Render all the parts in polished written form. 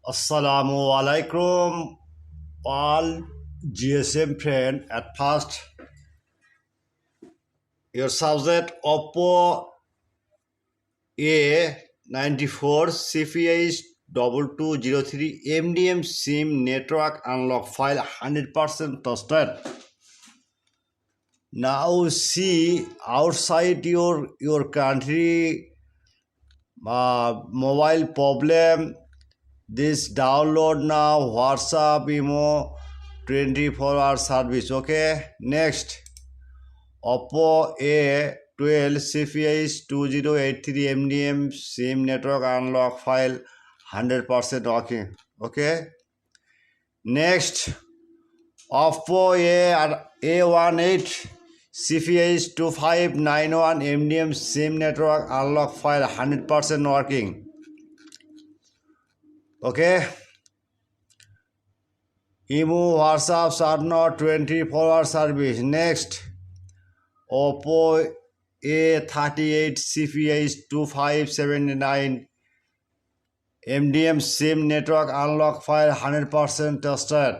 Assalamu alaikum, all GSM friend. At first, your subject Oppo A18 CPH252591 MDM SIM network unlock file 100% trusted. Now see outside your country mobile problem. This download now WhatsApp, Imo, 24-hour service. Okay. Next, Oppo A18 CPH252591 MDM SIM network unlock file 100% working. Okay. Next, Oppo A18 CPH2591 MDM SIM network unlock file 100% working. Okay. Imo, WhatsApp, Sarno, 24-hour service. Next, Oppo A18 CPH2579 MDM SIM network unlock file 100% tested.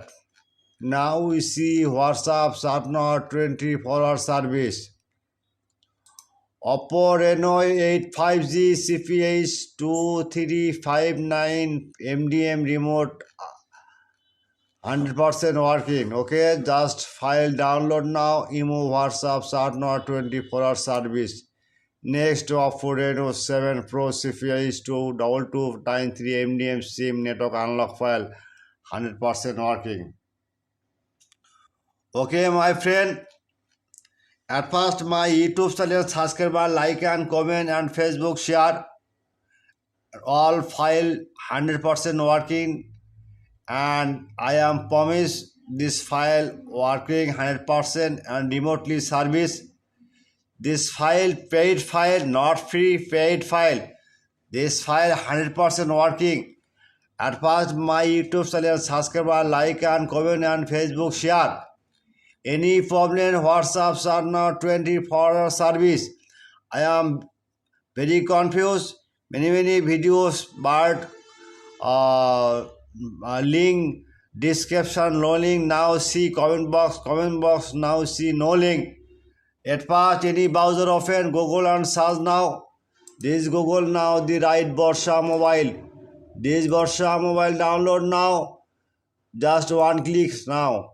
Now we see WhatsApp, Sarno, 24-hour service. Oppo Reno 85G CPH2359 MDM remote 100% working. Okay, just file download now. Imo, WhatsApp, Sarno, 24-hour service. Next, Oppo Reno 7 Pro CPH229293 MDM SIM network unlock file 100% working. Okay, my friend. At first, my YouTube channel subscribe, like and comment, and Facebook share. All file 100% working, and I am promise this file working 100% and remotely service. This file paid file, not free, paid file. This file 100% working. At first, my YouTube channel subscribe, like and comment, and Facebook share. Any problem, WhatsApp, Sarna, 24-hour service. I am very confused. Many videos, but link description, no link. Now see comment box, now see no link. At first, any browser open, Google and search now. This Google now, the right Borsha mobile. This Borsha mobile download now. Just one click now.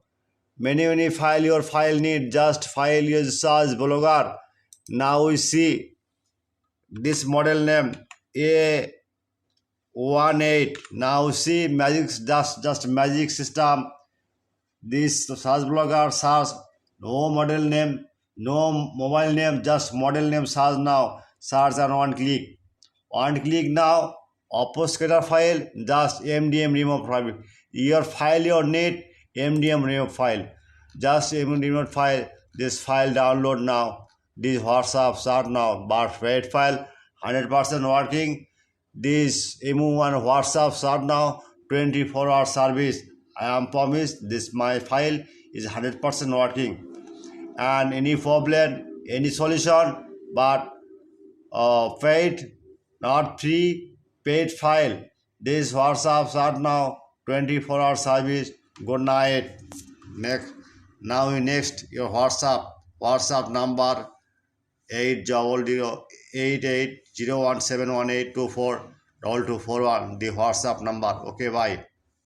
Many file your file need, just file use search blogger. Now we see this model name A18. Now see magic, just magic system. This search blogger search, no model name, no mobile name, just model name search now. Search and one click. One click now. Oppo scatter file, just MDM remove file. Your file your need. MDM remote file, just MDM remote file. This file download now. This WhatsApp start now. But wait file 100% working. This MU1 WhatsApp start now. 24-hour service. I am promised this my file is 100% working. And any problem, any solution, but paid, not free, paid file. This WhatsApp start now. 24-hour service. Good night. Next, your WhatsApp number 800880171824241. The WhatsApp number. Okay, bye.